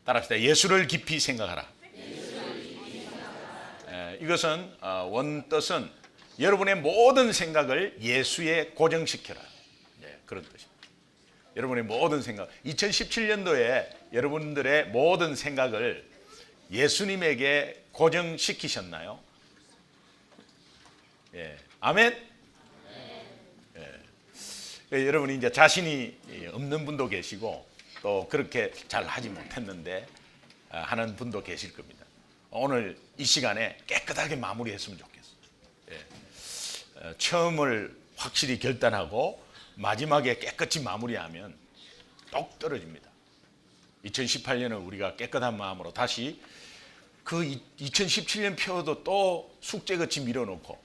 따라합시다. 예수를 깊이 생각하라. 이것은 원뜻은 여러분의 모든 생각을 예수에 고정시켜라. 그런 뜻입니다. 여러분의 모든 생각, 2017년도에 여러분들의 모든 생각을 예수님에게 고정시키셨나요? 아멘. 여러분이 이제 자신이 없는 분도 계시고 또 그렇게 잘 하지 못했는데 하는 분도 계실 겁니다. 오늘 이 시간에 깨끗하게 마무리했으면 좋겠어요. 처음을 확실히 결단하고 마지막에 깨끗이 마무리하면 똑 떨어집니다. 2018년을 우리가 깨끗한 마음으로 다시 그 2017년 표도 또 숙제같이 밀어놓고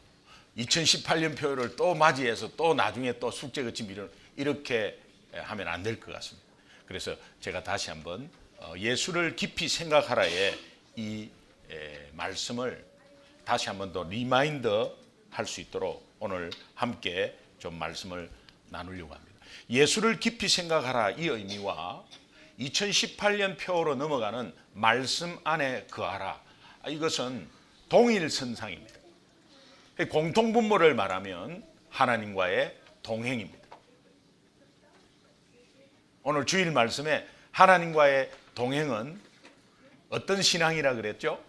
2018년 표를 또 맞이해서 또 나중에 또 숙제같이 이렇게 하면 안 될 것 같습니다. 그래서 제가 다시 한번 예수를 깊이 생각하라의 이 말씀을 다시 한번 더 리마인드 할 수 있도록 오늘 함께 좀 말씀을 나누려고 합니다. 예수를 깊이 생각하라 이 의미와 2018년 표로 넘어가는 말씀 안에 거하라, 이것은 동일선상입니다. 공통분모를 말하면 하나님과의 동행입니다. 오늘 주일 말씀에 하나님과의 동행은 어떤 신앙이라 그랬죠?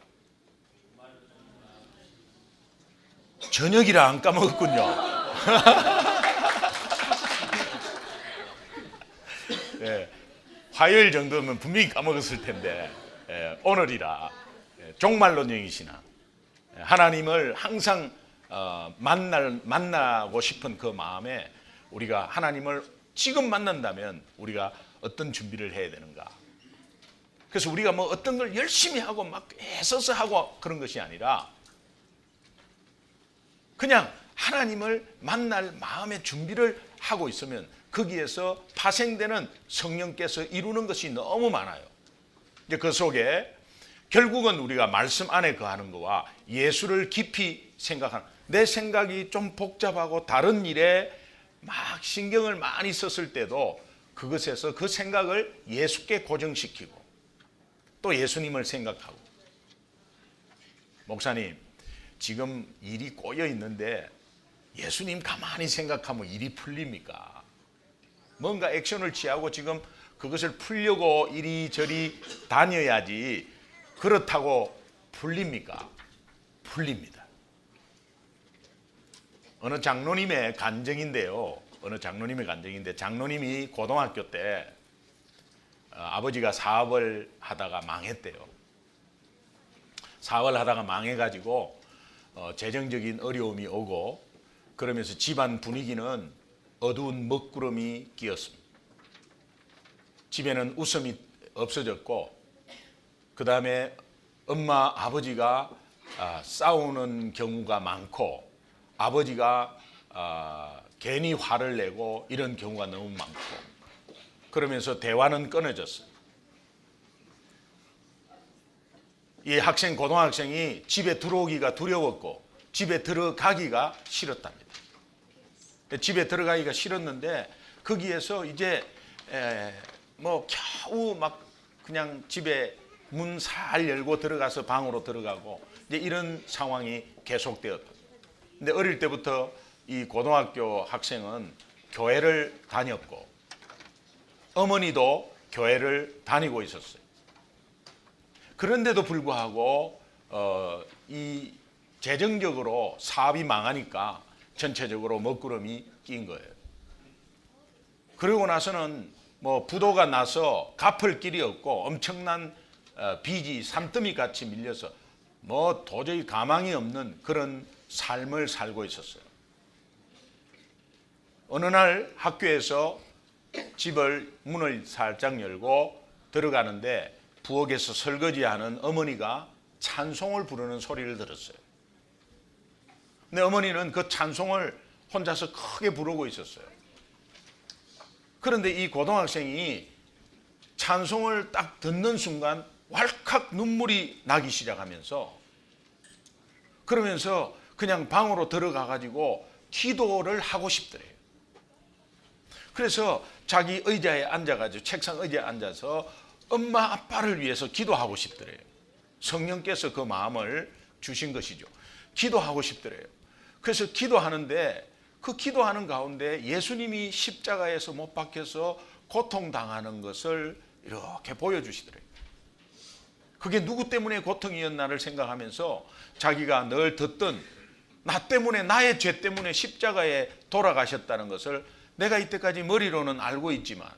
저녁이라 안 까먹었군요. 화요일 정도면 분명히 까먹었을 텐데 오늘이라 종말론적인 신앙, 하나님을 항상 만나고 싶은 그 마음에 우리가 하나님을 지금 만난다면 우리가 어떤 준비를 해야 되는가. 그래서 우리가 뭐 어떤 걸 열심히 하고 막 애써서 하고 그런 것이 아니라 그냥 하나님을 만날 마음의 준비를 하고 있으면 거기에서 파생되는 성령께서 이루는 것이 너무 많아요. 이제 그 속에 결국은 우리가 말씀 안에 거하는 거와 예수를 깊이 생각하는, 내 생각이 좀 복잡하고 다른 일에 막 신경을 많이 썼을 때도 그것에서 그 생각을 예수께 고정시키고 또 예수님을 생각하고, 목사님 지금 일이 꼬여 있는데 예수님 가만히 생각하면 일이 풀립니까? 뭔가 액션을 취하고 지금 그것을 풀려고 이리저리 다녀야지 그렇다고 풀립니까? 풀립니다. 어느 장로님의 간증인데요. 장로님이 고등학교 때 아버지가 사업을 하다가 망했대요. 사업을 하다가 망해가지고 재정적인 어려움이 오고 그러면서 집안 분위기는 어두운 먹구름이 끼었습니다. 집에는 웃음이 없어졌고 그 다음에 엄마 아버지가 싸우는 경우가 많고 아버지가 괜히 화를 내고 이런 경우가 너무 많고 그러면서 대화는 끊어졌어요. 이 고등학생이 집에 들어오기가 두려웠고 집에 들어가기가 싫었답니다. 집에 들어가기가 싫었는데 거기에서 이제 뭐 겨우 막 그냥 집에 문 살 열고 들어가서 방으로 들어가고 이제 이런 상황이 계속되었다. 근데 어릴 때부터 이 고등학교 학생은 교회를 다녔고 어머니도 교회를 다니고 있었어요. 그런데도 불구하고 이 재정적으로 사업이 망하니까 전체적으로 먹구름이 낀 거예요. 그러고 나서는 뭐 부도가 나서 갚을 길이 없고 엄청난 빚이 산더미 같이 밀려서 뭐 도저히 가망이 없는 그런 삶을 살고 있었어요. 어느 날 학교에서 집을 문을 살짝 열고 들어가는데 부엌에서 설거지하는 어머니가 찬송을 부르는 소리를 들었어요. 근데 어머니는 그 찬송을 혼자서 크게 부르고 있었어요. 그런데 이 고등학생이 찬송을 딱 듣는 순간 왈칵 눈물이 나기 시작하면서 그러면서 그냥 방으로 들어가 가지고 기도를 하고 싶더래요. 그래서 자기 의자에 앉아가지고 책상 의자에 앉아서 엄마 아빠를 위해서 기도하고 싶더래요. 성령께서 그 마음을 주신 것이죠. 기도하고 싶더래요. 그래서 기도하는데 그 기도하는 가운데 예수님이 십자가에서 못 박혀서 고통당하는 것을 이렇게 보여주시더래요. 그게 누구 때문에 고통이었나를 생각하면서 자기가 늘 듣던 나 때문에, 나의 죄 때문에 십자가에 돌아가셨다는 것을 내가 이때까지 머리로는 알고 있지만,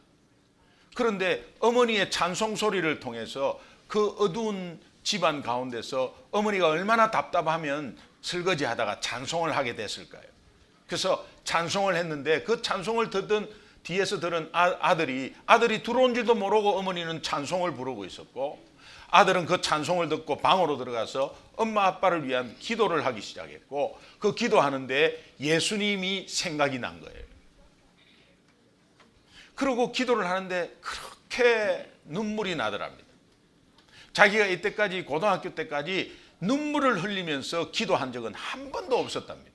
그런데 어머니의 찬송 소리를 통해서 그 어두운 집안 가운데서 어머니가 얼마나 답답하면 설거지 하다가 찬송을 하게 됐을까요? 그래서 찬송을 했는데 그 찬송을 듣던 뒤에서 들은 아들이 들어온 줄도 모르고 어머니는 찬송을 부르고 있었고, 아들은 그 찬송을 듣고 방으로 들어가서 엄마 아빠를 위한 기도를 하기 시작했고, 그 기도하는데 예수님이 생각이 난 거예요. 그러고 기도를 하는데 그렇게 눈물이 나더랍니다. 자기가 이때까지 고등학교 때까지 눈물을 흘리면서 기도한 적은 한 번도 없었답니다.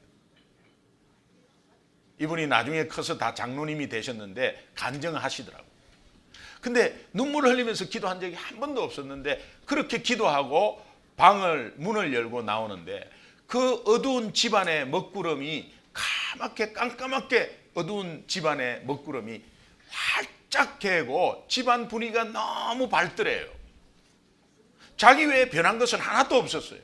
이분이 나중에 커서 다 장로님이 되셨는데 간증하시더라고요. 근데 눈물을 흘리면서 기도한 적이 한 번도 없었는데 그렇게 기도하고 문을 열고 나오는데 그 어두운 집안의 먹구름이 까맣게 깜깜하게 어두운 집안의 먹구름이 활짝 개고 집안 분위기가 너무 밝더래요. 자기 외에 변한 것은 하나도 없었어요.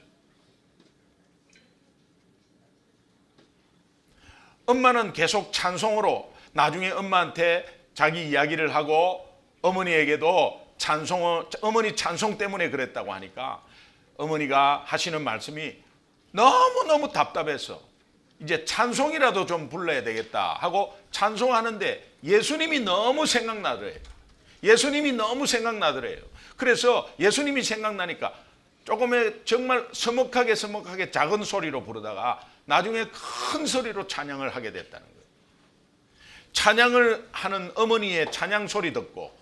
엄마는 계속 찬송으로 나중에 엄마한테 자기 이야기를 하고 어머니에게도 어머니 찬송 때문에 그랬다고 하니까 어머니가 하시는 말씀이 너무너무 답답해서 이제 찬송이라도 좀 불러야 되겠다 하고 찬송하는데 예수님이 너무 생각나더래요. 예수님이 너무 생각나더래요. 그래서 예수님이 생각나니까 조금의 정말 서먹하게 작은 소리로 부르다가 나중에 큰 소리로 찬양을 하게 됐다는 거예요. 찬양을 하는 어머니의 찬양 소리 듣고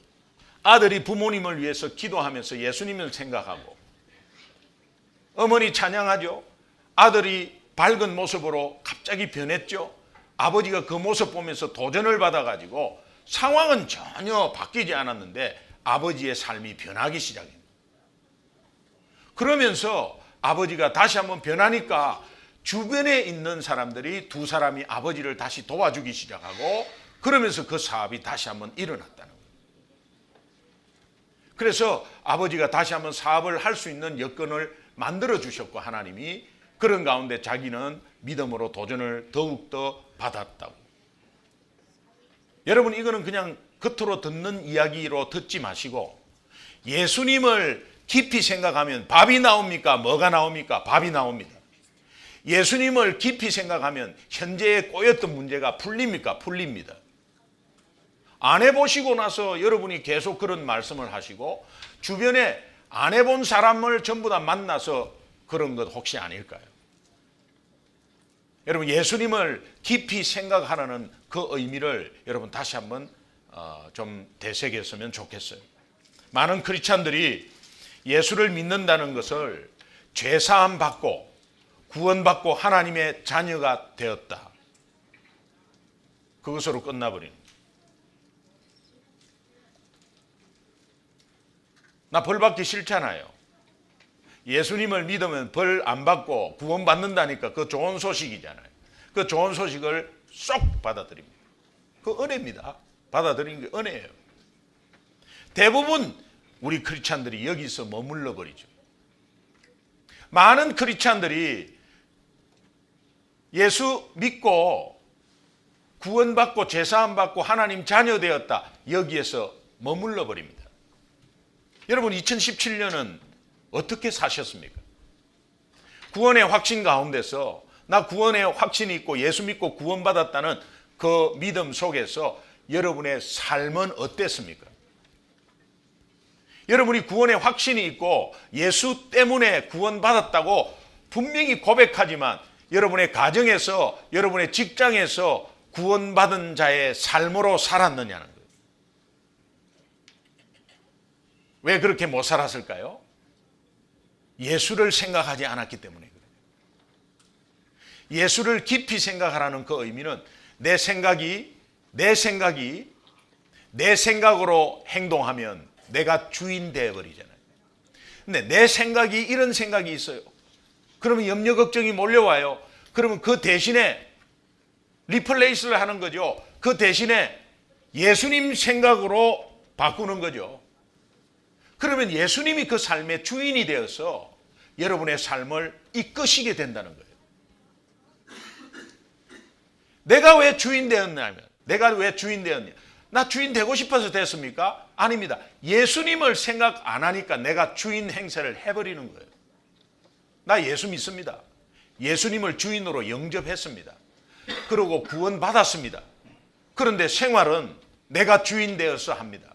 아들이 부모님을 위해서 기도하면서 예수님을 생각하고, 어머니 찬양하죠. 아들이 밝은 모습으로 갑자기 변했죠. 아버지가 그 모습 보면서 도전을 받아가지고 상황은 전혀 바뀌지 않았는데 아버지의 삶이 변하기 시작합니다. 그러면서 아버지가 다시 한번 변하니까 주변에 있는 사람들이 두 사람이 아버지를 다시 도와주기 시작하고, 그러면서 그 사업이 다시 한번 일어났다는 거예요. 그래서 아버지가 다시 한번 사업을 할 수 있는 여건을 만들어 주셨고, 하나님이 그런 가운데 자기는 믿음으로 도전을 더욱더 받았다고. 여러분, 이거는 그냥 겉으로 듣는 이야기로 듣지 마시고 예수님을 깊이 생각하면 밥이 나옵니까? 뭐가 나옵니까? 밥이 나옵니다. 예수님을 깊이 생각하면 현재에 꼬였던 문제가 풀립니까? 풀립니다. 안 해보시고 나서 여러분이 계속 그런 말씀을 하시고 주변에 안 해본 사람을 전부 다 만나서 그런 것 혹시 아닐까요? 여러분, 예수님을 깊이 생각하라는 그 의미를 여러분 다시 한번 좀 되새겼으면 좋겠어요. 많은 크리스찬들이 예수를 믿는다는 것을 죄사함 받고 구원받고 하나님의 자녀가 되었다, 그것으로 끝나버리는. 나 벌 받기 싫잖아요. 예수님을 믿으면 벌 안 받고 구원받는다니까 그 좋은 소식이잖아요. 그 좋은 소식을 쏙 받아들입니다. 그 은혜입니다. 받아들이는 게 은혜예요. 대부분 우리 크리스찬들이 여기서 머물러 버리죠. 많은 크리스찬들이 예수 믿고 구원받고 제사함 받고 하나님 자녀 되었다, 여기에서 머물러 버립니다. 여러분, 2017년은 어떻게 사셨습니까? 구원의 확신 가운데서 나 구원의 확신이 있고 예수 믿고 구원받았다는 그 믿음 속에서 여러분의 삶은 어땠습니까? 여러분이 구원의 확신이 있고 예수 때문에 구원받았다고 분명히 고백하지만 여러분의 가정에서, 여러분의 직장에서 구원받은 자의 삶으로 살았느냐는 거예요. 왜 그렇게 못 살았을까요? 예수를 생각하지 않았기 때문에 그래요. 예수를 깊이 생각하라는 그 의미는 내 생각으로 행동하면 내가 주인 되어버리잖아요. 근데 내 생각이 이런 생각이 있어요. 그러면 염려 걱정이 몰려와요. 그러면 그 대신에 리플레이스를 하는 거죠. 그 대신에 예수님 생각으로 바꾸는 거죠. 그러면 예수님이 그 삶의 주인이 되어서 여러분의 삶을 이끄시게 된다는 거예요. 내가 왜 주인 되었냐면, 내가 왜 주인 되었냐? 나 주인 되고 싶어서 됐습니까? 아닙니다. 예수님을 생각 안 하니까 내가 주인 행세를 해버리는 거예요. 나 예수 믿습니다. 예수님을 주인으로 영접했습니다. 그리고 구원 받았습니다. 그런데 생활은 내가 주인 되어서 합니다.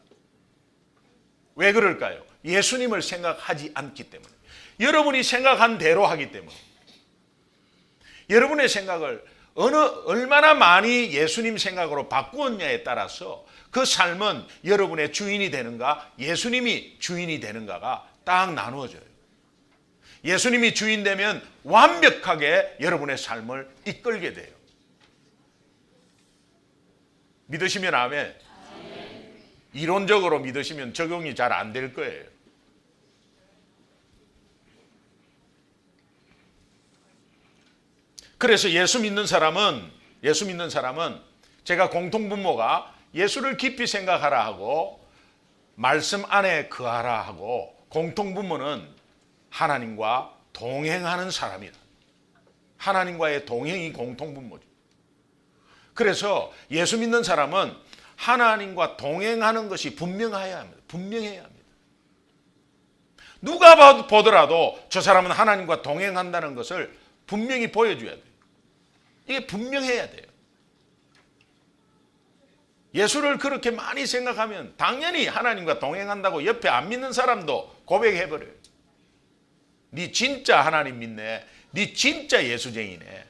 왜 그럴까요? 예수님을 생각하지 않기 때문에. 여러분이 생각한 대로 하기 때문에. 여러분의 생각을 얼마나 많이 예수님 생각으로 바꾸었냐에 따라서 그 삶은 여러분의 주인이 되는가, 예수님이 주인이 되는가가 딱 나누어져요. 예수님이 주인 되면 완벽하게 여러분의 삶을 이끌게 돼요. 믿으시면 아멘. 이론적으로 믿으시면 적용이 잘 안 될 거예요. 그래서 예수 믿는 사람은 제가 공통분모가 예수를 깊이 생각하라 하고 말씀 안에 거하라 하고, 공통분모는 하나님과 동행하는 사람이다. 하나님과의 동행이 공통분모죠. 그래서 예수 믿는 사람은 하나님과 동행하는 것이 분명해야 합니다. 분명해야 합니다. 누가 보더라도 저 사람은 하나님과 동행한다는 것을 분명히 보여줘야 돼요. 이게 분명해야 돼요. 예수를 그렇게 많이 생각하면 당연히 하나님과 동행한다고 옆에 안 믿는 사람도 고백해버려요. 네 진짜 하나님 믿네. 네 진짜 예수쟁이네.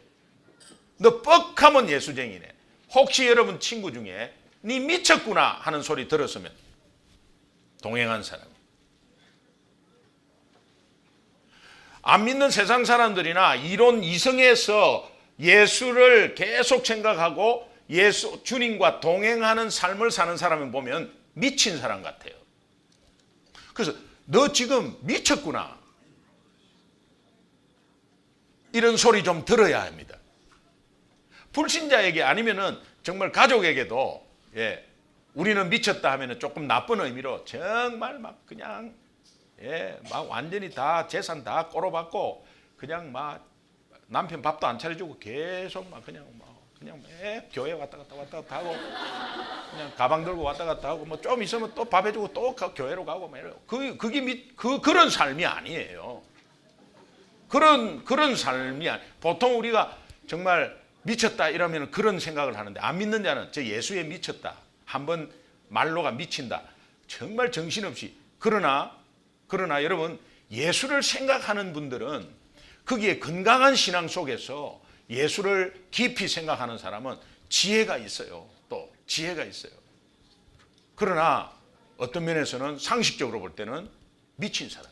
너 뻑하면 예수쟁이네. 혹시 여러분 친구 중에 네 미쳤구나 하는 소리 들었으면 동행한 사람. 안 믿는 세상 사람들이나 이론 이성에서 예수를 계속 생각하고 예수 주님과 동행하는 삶을 사는 사람을 보면 미친 사람 같아요. 그래서 너 지금 미쳤구나 이런 소리 좀 들어야 합니다. 불신자에게 아니면은 정말 가족에게도 우리는 미쳤다 하면은 조금 나쁜 의미로 정말 막 그냥 막 완전히 다 재산 다 꼬로박고 그냥 막 남편 밥도 안 차려주고 계속 막 그냥 교회 왔다 갔다 하고 그냥 가방 들고 왔다 갔다 하고 뭐 좀 있으면 또 밥 해주고 또 교회로 가고 막 이래요. 그런 삶이 아니에요. 그런 삶이 보통 우리가 정말 미쳤다 이러면 그런 생각을 하는데, 안 믿는 자는 저 예수에 미쳤다. 한번 말로가 미친다. 정말 정신없이. 그러나 여러분, 예수를 생각하는 분들은 거기에 건강한 신앙 속에서 예수를 깊이 생각하는 사람은 지혜가 있어요. 또 지혜가 있어요. 그러나 어떤 면에서는 상식적으로 볼 때는 미친 사람.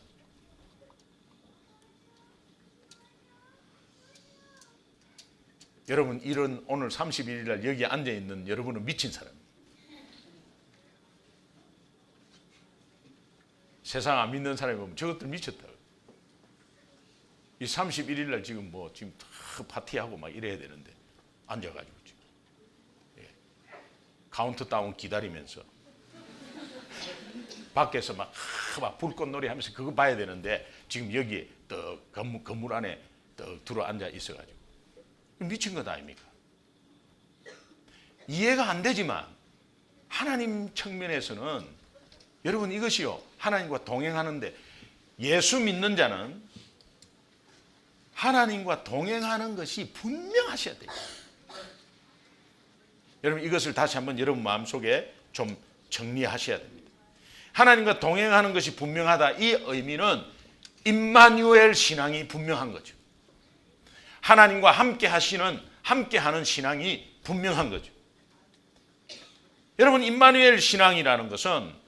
여러분, 이런 오늘 31일 날 여기 앉아 있는 여러분은 미친 사람. 세상 안 믿는 사람이 보면 저것들 미쳤다. 이 31일 날 지금 파티하고 막 이래야 되는데 앉아가지고 지금 카운트다운 기다리면서 밖에서 막 불꽃놀이 하면서 그거 봐야 되는데 지금 여기에 떡 건물 안에 떡 들어 앉아 있어가지고 미친 것 아닙니까? 이해가 안 되지만 하나님 측면에서는 여러분 이것이요, 하나님과 동행하는데 예수 믿는 자는 하나님과 동행하는 것이 분명하셔야 돼요. 여러분 이것을 다시 한번 여러분 마음속에 좀 정리하셔야 됩니다. 하나님과 동행하는 것이 분명하다, 이 의미는 임마누엘 신앙이 분명한 거죠. 하나님과 함께하는 신앙이 분명한 거죠. 여러분, 임마누엘 신앙이라는 것은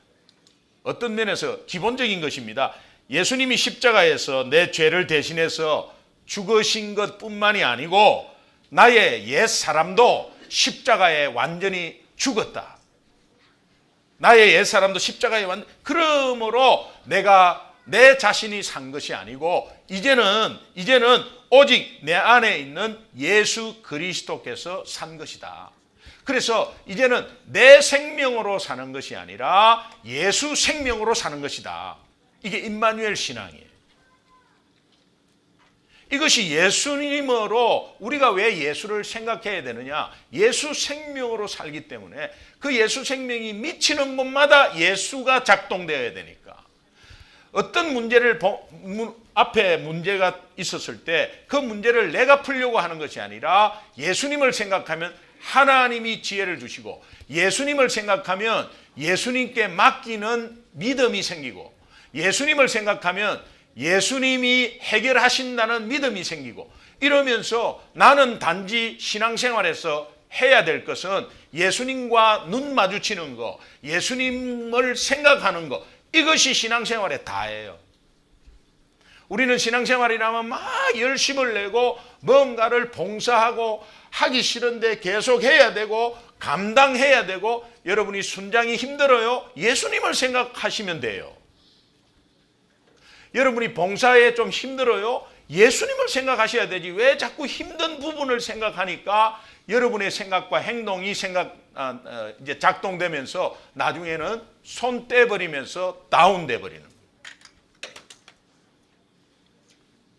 어떤 면에서 기본적인 것입니다. 예수님이 십자가에서 내 죄를 대신해서 죽으신 것뿐만이 아니고 나의 옛 사람도 십자가에 완전히 죽었다. 나의 옛사람도 십자가에 왔는데, 그러므로 내가 내 자신이 산 것이 아니고 이제는 오직 내 안에 있는 예수 그리스도께서 산 것이다. 그래서 이제는 내 생명으로 사는 것이 아니라 예수 생명으로 사는 것이다. 이게 임마누엘 신앙이에요. 이것이 예수님으로 우리가 왜 예수를 생각해야 되느냐? 예수 생명으로 살기 때문에 그 예수 생명이 미치는 곳마다 예수가 작동되어야 되니까. 어떤 문제를 앞에 문제가 있었을 때 그 문제를 내가 풀려고 하는 것이 아니라 예수님을 생각하면 하나님이 지혜를 주시고, 예수님을 생각하면 예수님께 맡기는 믿음이 생기고, 예수님을 생각하면 예수님이 해결하신다는 믿음이 생기고, 이러면서 나는 단지 신앙생활에서 해야 될 것은 예수님과 눈 마주치는 거, 예수님을 생각하는 거, 이것이 신앙생활의 다예요. 우리는 신앙생활이라면 막 열심을 내고 뭔가를 봉사하고 하기 싫은데 계속 해야 되고 감당해야 되고, 여러분이 순장이 힘들어요? 예수님을 생각하시면 돼요. 여러분이 봉사에 좀 힘들어요? 예수님을 생각하셔야 되지. 왜 자꾸 힘든 부분을 생각하니까 여러분의 생각과 행동이 이제 작동되면서 나중에는 손 떼버리면서 다운돼 버리는 거예요.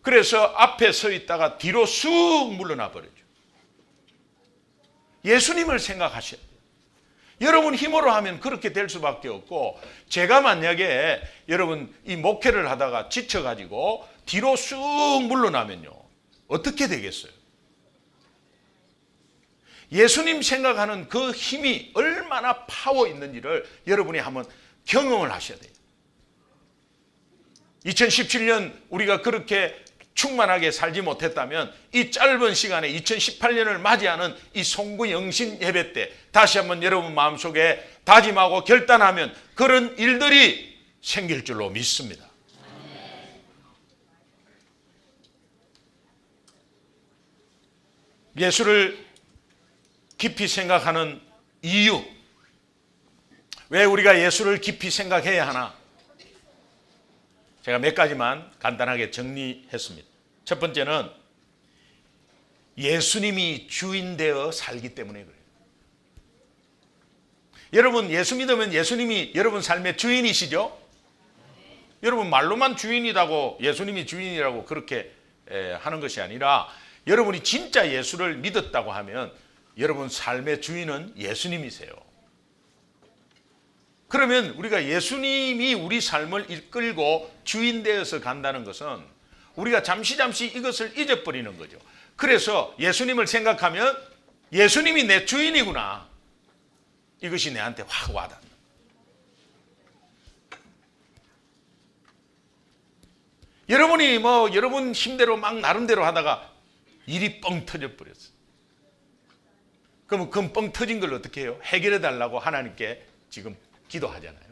그래서 앞에 서 있다가 뒤로 쑥 물러나 버리죠. 예수님을 생각하셔야 돼요. 여러분 힘으로 하면 그렇게 될 수밖에 없고, 제가 만약에 여러분 이 목회를 하다가 지쳐가지고 뒤로 쑥 물러나면요, 어떻게 되겠어요? 예수님 생각하는 그 힘이 얼마나 파워 있는지를 여러분이 한번 경험을 하셔야 돼요. 2017년 우리가 그렇게 충만하게 살지 못했다면 이 짧은 시간에 2018년을 맞이하는 이 송구 영신 예배 때 다시 한번 여러분 마음속에 다짐하고 결단하면 그런 일들이 생길 줄로 믿습니다. 예수를 깊이 생각하는 이유, 왜 우리가 예수를 깊이 생각해야 하나? 제가 몇 가지만 간단하게 정리했습니다. 첫 번째는 예수님이 주인 되어 살기 때문에 그래요. 여러분 예수 믿으면 예수님이 여러분 삶의 주인이시죠? 여러분 말로만 주인이라고, 예수님이 주인이라고 그렇게 하는 것이 아니라, 여러분이 진짜 예수를 믿었다고 하면 여러분 삶의 주인은 예수님이세요. 그러면 우리가 예수님이 우리 삶을 이끌고 주인 되어서 간다는 것은 우리가 잠시 이것을 잊어버리는 거죠. 그래서 예수님을 생각하면 예수님이 내 주인이구나, 이것이 내한테 확 와닿는. 여러분이 여러분 힘대로 막 나름대로 하다가 일이 뻥 터져 버렸어요. 그럼 그 뻥 터진 걸 어떻게 해요? 해결해 달라고 하나님께 지금 기도하잖아요.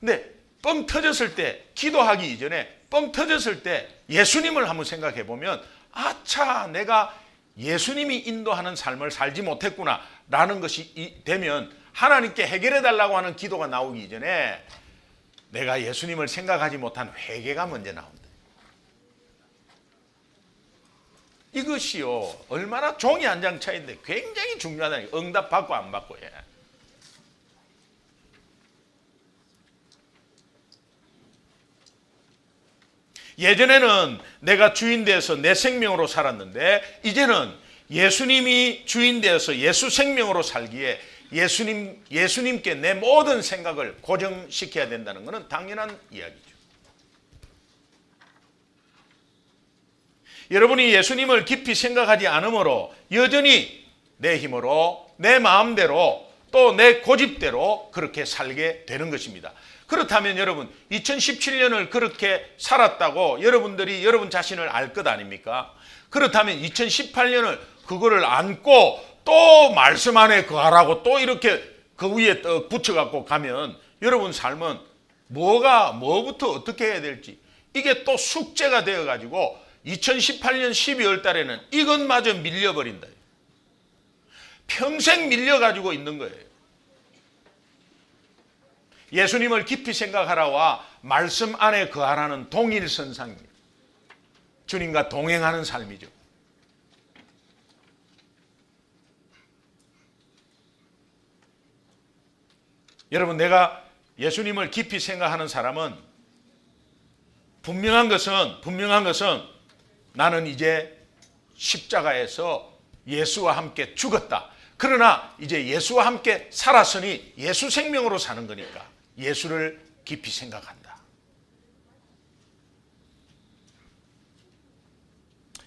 근데 뻥 터졌을 때, 기도하기 이전에 뻥 터졌을 때 예수님을 한번 생각해 보면, 아차, 내가 예수님이 인도하는 삶을 살지 못했구나 라는 것이 되면 하나님께 해결해 달라고 하는 기도가 나오기 이전에 내가 예수님을 생각하지 못한 회개가 먼저 나온다. 이것이요, 얼마나 종이 한 장 차이인데 굉장히 중요하다니까. 응답 받고 안 받고. 예전에는 내가 주인 되어서 내 생명으로 살았는데, 이제는 예수님이 주인 되어서 예수 생명으로 살기에 예수님께 내 모든 생각을 고정시켜야 된다는 것은 당연한 이야기죠. 여러분이 예수님을 깊이 생각하지 않으므로 여전히 내 힘으로, 내 마음대로, 또 내 고집대로 그렇게 살게 되는 것입니다. 그렇다면 여러분 2017년을 그렇게 살았다고 여러분들이 여러분 자신을 알 것 아닙니까? 그렇다면 2018년을 그거를 안고 또 말씀 안에 거하라고 또 이렇게 그 위에 또 붙여갖고 가면 여러분 삶은 뭐부터 어떻게 해야 될지, 이게 또 숙제가 되어가지고 2018년 12월 달에는 이것마저 밀려버린다. 평생 밀려가지고 있는 거예요. 예수님을 깊이 생각하라와 말씀 안에 거하라는 동일선상입니다. 주님과 동행하는 삶이죠. 여러분, 내가 예수님을 깊이 생각하는 사람은 분명한 것은 나는 이제 십자가에서 예수와 함께 죽었다. 그러나 이제 예수와 함께 살았으니 예수 생명으로 사는 거니까 예수를 깊이 생각한다.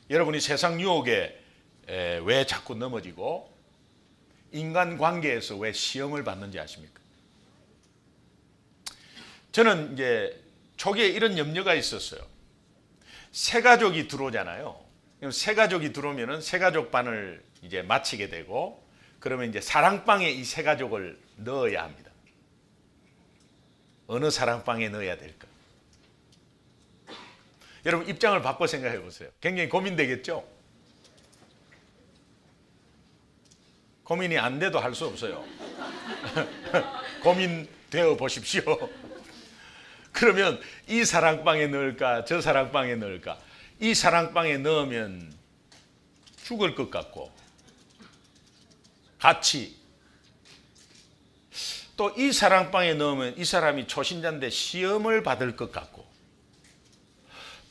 여러분이 세상 유혹에 왜 자꾸 넘어지고 인간관계에서 왜 시험을 받는지 아십니까? 저는 이제 초기에 이런 염려가 있었어요. 새 가족이 들어오잖아요. 새 가족이 들어오면은 새 가족 반을 이제 마치게 되고, 그러면 이제 사랑방에 이 새 가족을 넣어야 합니다. 어느 사랑방에 넣어야 될까? 여러분, 입장을 바꿔 생각해 보세요. 굉장히 고민되겠죠? 고민이 안 돼도 할 수 없어요. 고민되어 보십시오. 그러면 이 사랑방에 넣을까, 저 사랑방에 넣을까? 이 사랑방에 넣으면 죽을 것 같고, 같이. 또 이 사랑방에 넣으면 이 사람이 초신자인데 시험을 받을 것 같고,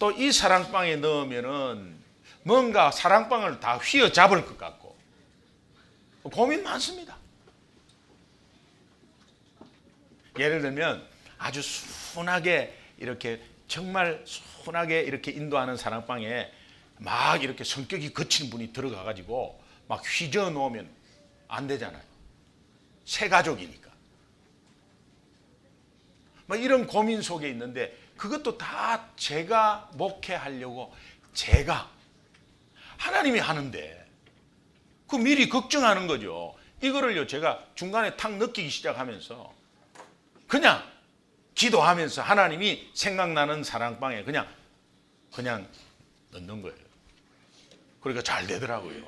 또 이 사랑방에 넣으면은 뭔가 사랑방을 다 휘어잡을 것 같고, 고민 많습니다. 예를 들면 아주 순하게 이렇게 정말 순하게 이렇게 인도하는 사랑방에 막 이렇게 성격이 거친 분이 들어가 가지고 막 휘저 놓으면 안 되잖아요. 새 가족이니까. 막 이런 고민 속에 있는데, 그것도 다 제가 목회하려고 제가 하나님이 하는데 그 미리 걱정하는 거죠. 이거를요 제가 중간에 탁 느끼기 시작하면서 그냥 기도하면서 하나님이 생각나는 사랑방에 그냥 넣는 거예요. 그러니까 잘 되더라고요.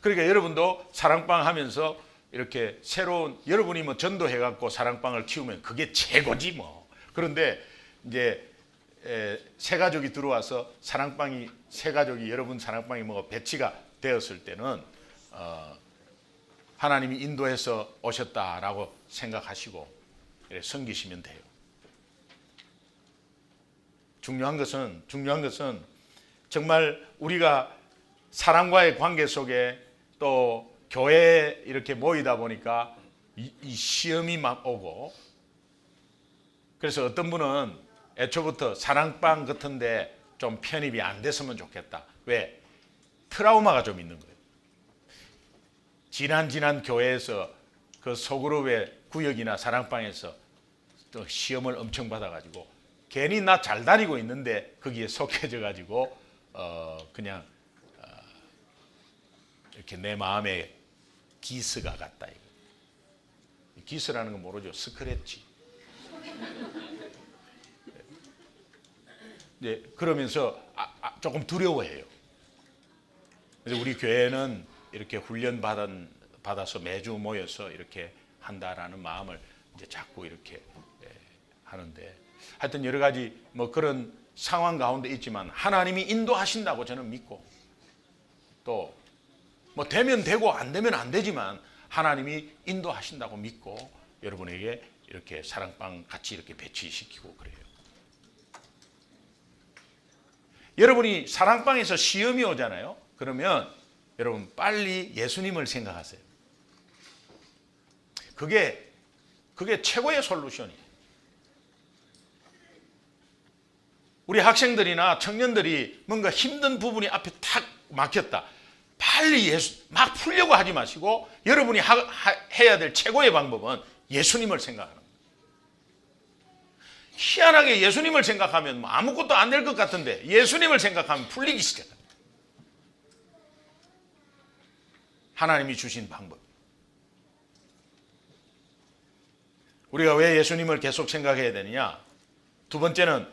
그러니까 여러분도 사랑방 하면서 이렇게 새로운, 여러분이 뭐 전도해갖고 사랑방을 키우면 그게 최고지 뭐. 그런데 이제 새 가족이 들어와서 새 가족이 여러분 사랑방이 뭐 배치가 되었을 때는 하나님이 인도해서 오셨다라고 생각하시고 섬기시면 돼요. 중요한 것은 정말 우리가 사랑과의 관계 속에 또 교회에 이렇게 모이다 보니까 이 시험이 막 오고, 그래서 어떤 분은 애초부터 사랑방 같은데 좀 편입이 안 됐으면 좋겠다. 왜? 트라우마가 좀 있는 거예요. 지난 교회에서 그 소그룹의 구역이나 사랑방에서 또 시험을 엄청 받아가지고 괜히 나 잘 다니고 있는데 거기에 속해져 가지고 그냥 이렇게 내 마음에 기스가 갔다. 기스라는 건 모르죠. 스크래치. 네, 그러면서 조금 두려워해요. 그래서 우리 교회는 이렇게 훈련 받아서 매주 모여서 이렇게 한다라는 마음을 이제 자꾸 이렇게 하는데, 하여튼 여러 가지 뭐 그런 상황 가운데 있지만 하나님이 인도하신다고 저는 믿고, 또 뭐 되면 되고 안 되면 안 되지만 하나님이 인도하신다고 믿고 여러분에게 이렇게 사랑방 같이 이렇게 배치시키고 그래요. 여러분이 사랑방에서 시험이 오잖아요. 그러면 여러분 빨리 예수님을 생각하세요. 그게 최고의 솔루션이에요. 우리 학생들이나 청년들이 뭔가 힘든 부분이 앞에 탁 막혔다. 빨리 막 풀려고 하지 마시고 여러분이 해야 될 최고의 방법은 예수님을 생각하는 거예요. 희한하게 예수님을 생각하면 뭐 아무것도 안 될 것 같은데 예수님을 생각하면 풀리기 시작합니다. 하나님이 주신 방법. 우리가 왜 예수님을 계속 생각해야 되느냐? 두 번째는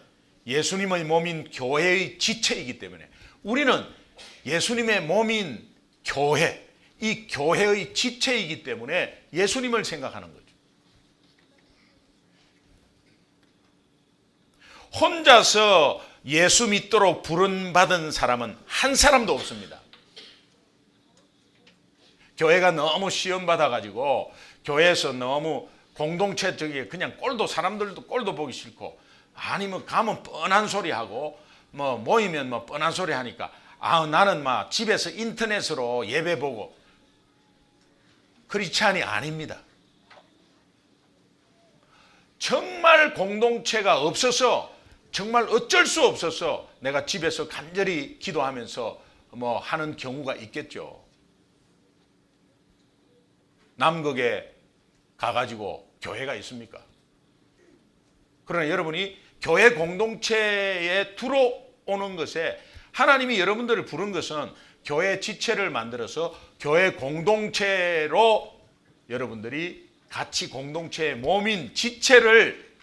예수님의 몸인 교회의 지체이기 때문에 우리는 예수님의 몸인 교회, 이 교회의 지체이기 때문에 예수님을 생각하는 거죠. 혼자서 예수 믿도록 부름받은 사람은 한 사람도 없습니다. 교회가 너무 시험 받아가지고 교회에서 너무 공동체적인 그냥 사람들도 꼴도 보기 싫고, 아니면 가면 뻔한 소리 하고 뭐 모이면 뭐 뻔한 소리 하니까 나는 막 집에서 인터넷으로 예배 보고, 크리스찬이 아닙니다. 정말 공동체가 없어서, 정말 어쩔 수 없어서 내가 집에서 간절히 기도하면서 뭐 하는 경우가 있겠죠. 남극에 가가지고 교회가 있습니까? 그러나 여러분이 교회 공동체에 들어오는 것에, 하나님이 여러분들을 부른 것은 교회 지체를 만들어서 교회 공동체로 여러분들이 같이 공동체의 몸인 지체를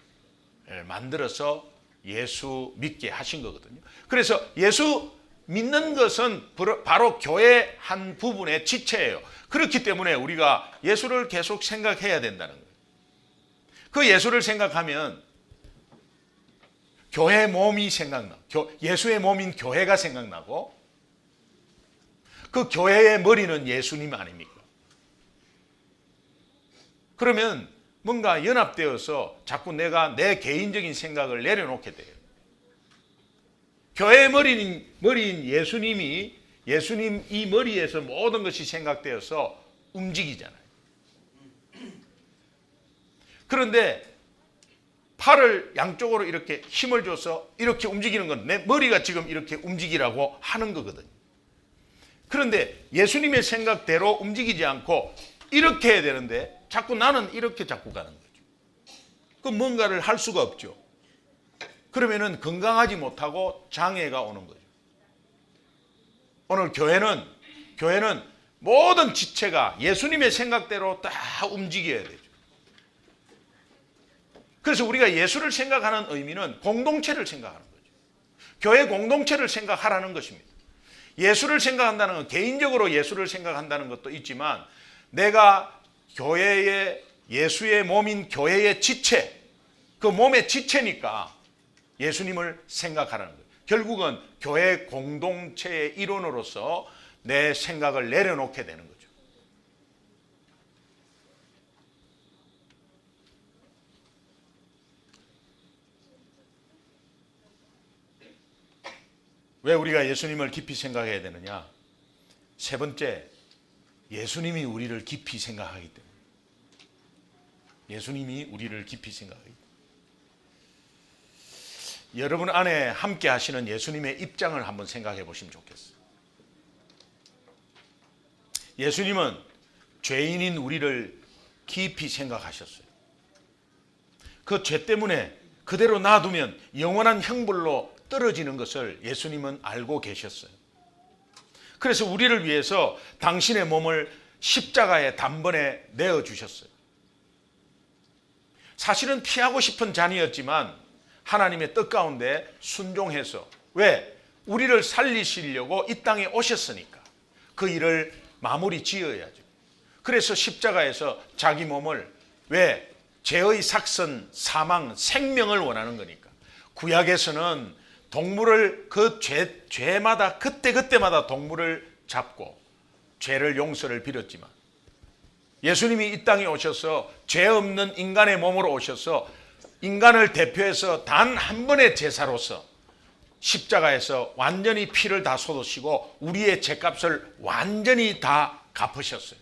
만들어서 예수 믿게 하신 거거든요. 그래서 예수 믿는 것은 바로 교회 한 부분의 지체예요. 그렇기 때문에 우리가 예수를 계속 생각해야 된다는 거예요. 그 예수를 생각하면 교회 몸이 생각나, 예수의 몸인 교회가 생각나고, 그 교회의 머리는 예수님 아닙니까? 그러면 뭔가 연합되어서 자꾸 내가 내 개인적인 생각을 내려놓게 돼요. 교회의 머리인 예수님 이 머리에서 모든 것이 생각되어서 움직이잖아요. 그런데 팔을 양쪽으로 이렇게 힘을 줘서 이렇게 움직이는 건 내 머리가 지금 이렇게 움직이라고 하는 거거든요. 그런데 예수님의 생각대로 움직이지 않고 이렇게 해야 되는데 자꾸 나는 이렇게 자꾸 가는 거죠. 그 뭔가를 할 수가 없죠. 그러면은 건강하지 못하고 장애가 오는 거죠. 오늘 교회는 모든 지체가 예수님의 생각대로 다 움직여야 되죠. 그래서 우리가 예수를 생각하는 의미는 공동체를 생각하는 거죠. 교회 공동체를 생각하라는 것입니다. 예수를 생각한다는 건 개인적으로 예수를 생각한다는 것도 있지만, 내가 교회의 예수의 몸인 교회의 지체, 그 몸의 지체니까 예수님을 생각하라는 거예요. 결국은 교회 공동체의 일원으로서 내 생각을 내려놓게 되는 거죠. 왜 우리가 예수님을 깊이 생각해야 되느냐? 세 번째, 예수님이 우리를 깊이 생각하기 때문에. 예수님이 우리를 깊이 생각하기 때문에. 여러분 안에 함께 하시는 예수님의 입장을 한번 생각해 보시면 좋겠어요. 예수님은 죄인인 우리를 깊이 생각하셨어요. 그 죄 때문에 그대로 놔두면 영원한 형벌로 떨어지는 것을 예수님은 알고 계셨어요. 그래서 우리를 위해서 당신의 몸을 십자가에 단번에 내어주셨어요. 사실은 피하고 싶은 잔이었지만 하나님의 뜻 가운데 순종해서, 왜? 우리를 살리시려고 이 땅에 오셨으니까 그 일을 마무리 지어야죠. 그래서 십자가에서 자기 몸을, 왜? 죄의 삭선, 사망, 생명을 원하는 거니까. 구약에서는 동물을 그 죄마다 그때마다 동물을 잡고 죄를 용서를 빌었지만, 예수님이 이 땅에 오셔서 죄 없는 인간의 몸으로 오셔서 인간을 대표해서 단 한 번의 제사로서 십자가에서 완전히 피를 다 쏟으시고 우리의 죄값을 완전히 다 갚으셨어요.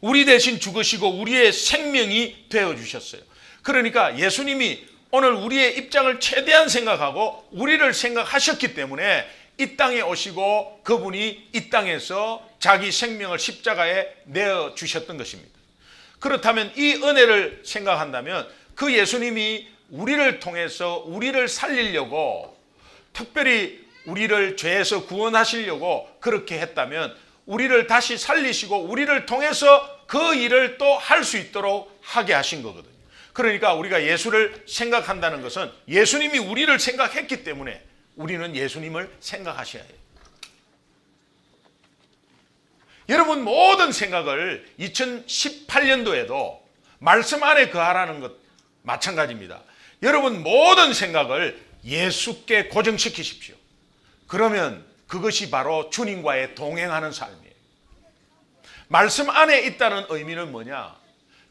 우리 대신 죽으시고 우리의 생명이 되어주셨어요. 그러니까 예수님이 오늘 우리의 입장을 최대한 생각하고 우리를 생각하셨기 때문에 이 땅에 오시고 그분이 이 땅에서 자기 생명을 십자가에 내어주셨던 것입니다. 그렇다면 이 은혜를 생각한다면 그 예수님이 우리를 통해서 우리를 살리려고, 특별히 우리를 죄에서 구원하시려고 그렇게 했다면 우리를 다시 살리시고 우리를 통해서 그 일을 또 할 수 있도록 하게 하신 거거든요. 그러니까 우리가 예수를 생각한다는 것은 예수님이 우리를 생각했기 때문에 우리는 예수님을 생각하셔야 해요. 여러분 모든 생각을 2018년도에도 말씀 안에 거하라는 것 마찬가지입니다. 여러분 모든 생각을 예수께 고정시키십시오. 그러면 그것이 바로 주님과의 동행하는 삶이에요. 말씀 안에 있다는 의미는 뭐냐?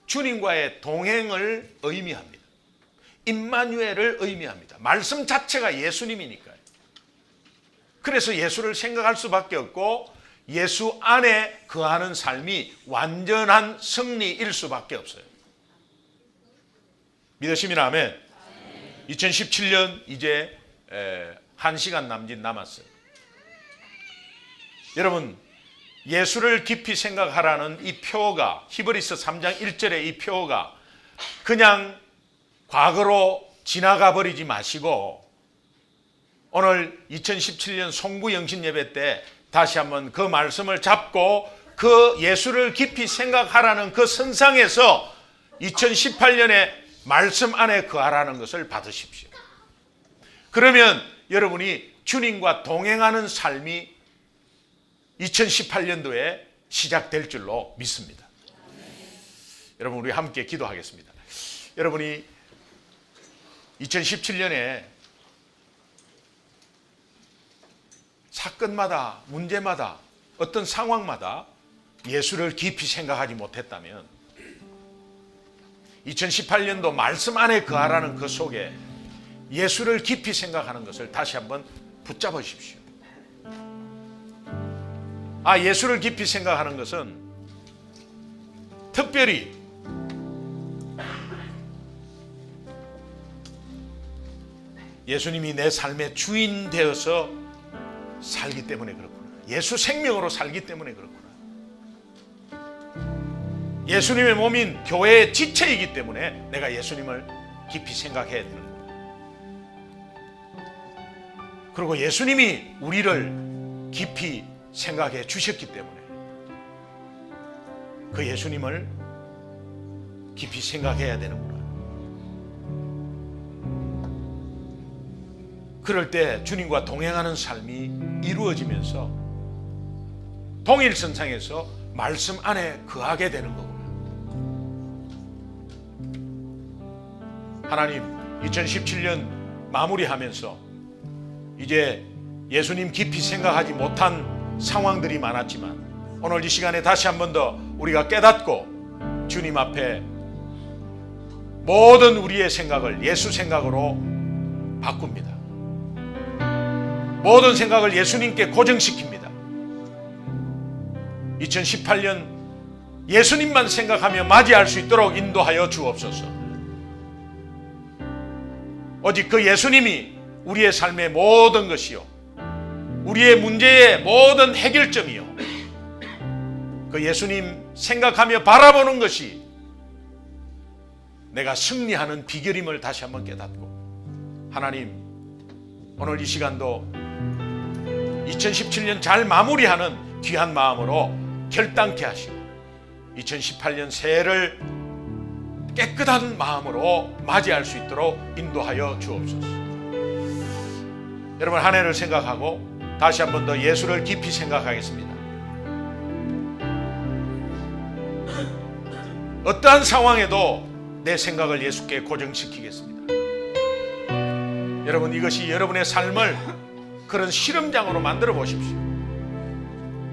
주님과의 동행을 의미합니다. 임마누엘을 의미합니다. 말씀 자체가 예수님이니까요. 그래서 예수를 생각할 수밖에 없고 예수 안에 거하는 삶이 완전한 승리일 수밖에 없어요. 믿으시면 아멘. 2017년 이제 1시간 남짓 남았어요. 여러분 예수를 깊이 생각하라는 이 표가 히브리서 3장 1절의 이 표가 그냥 과거로 지나가 버리지 마시고 오늘 2017년 송구 영신 예배 때 다시 한번 그 말씀을 잡고 그 예수를 깊이 생각하라는 그 선상에서 2018년에 말씀 안에 거하라는 것을 받으십시오. 그러면 여러분이 주님과 동행하는 삶이 2018년도에 시작될 줄로 믿습니다. 여러분 우리 함께 기도하겠습니다. 여러분이 2017년에 사건마다 문제마다 어떤 상황마다 예수를 깊이 생각하지 못했다면 2018년도 말씀 안에 거하라는 그 속에 예수를 깊이 생각하는 것을 다시 한번 붙잡으십시오. 예수를 깊이 생각하는 것은 특별히 예수님이 내 삶의 주인 되어서 살기 때문에 그렇구나. 예수 생명으로 살기 때문에 그렇구나. 예수님의 몸인 교회의 지체이기 때문에 내가 예수님을 깊이 생각해야 되는 거예요. 그리고 예수님이 우리를 깊이 생각해 주셨기 때문에 그 예수님을 깊이 생각해야 되는구나. 그럴 때 주님과 동행하는 삶이 이루어지면서 동일선상에서 말씀 안에 거하게 되는 거구나. 하나님 2017년 마무리하면서 이제 예수님 깊이 생각하지 못한 상황들이 많았지만 오늘 이 시간에 다시 한 번 더 우리가 깨닫고 주님 앞에 모든 우리의 생각을 예수 생각으로 바꿉니다. 모든 생각을 예수님께 고정시킵니다. 2018년 예수님만 생각하며 맞이할 수 있도록 인도하여 주옵소서. 오직 그 예수님이 우리의 삶의 모든 것이요 우리의 문제의 모든 해결점이요 그 예수님 생각하며 바라보는 것이 내가 승리하는 비결임을 다시 한번 깨닫고 하나님 오늘 이 시간도 2017년 잘 마무리하는 귀한 마음으로 결단케 하시고 2018년 새해를 깨끗한 마음으로 맞이할 수 있도록 인도하여 주옵소서. 여러분 한 해를 생각하고 다시 한 번 더 예수를 깊이 생각하겠습니다. 어떠한 상황에도 내 생각을 예수께 고정시키겠습니다. 여러분 이것이 여러분의 삶을 그런 실험장으로 만들어 보십시오.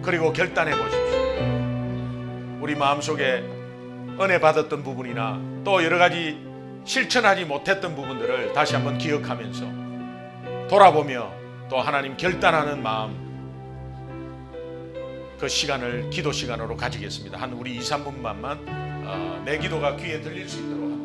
그리고 결단해 보십시오. 우리 마음속에 은혜 받았던 부분이나 또 여러 가지 실천하지 못했던 부분들을 다시 한번 기억하면서 돌아보며 또 하나님 결단하는 마음 그 시간을 기도 시간으로 가지겠습니다. 한 우리 2, 3분만만 내 기도가 귀에 들릴 수 있도록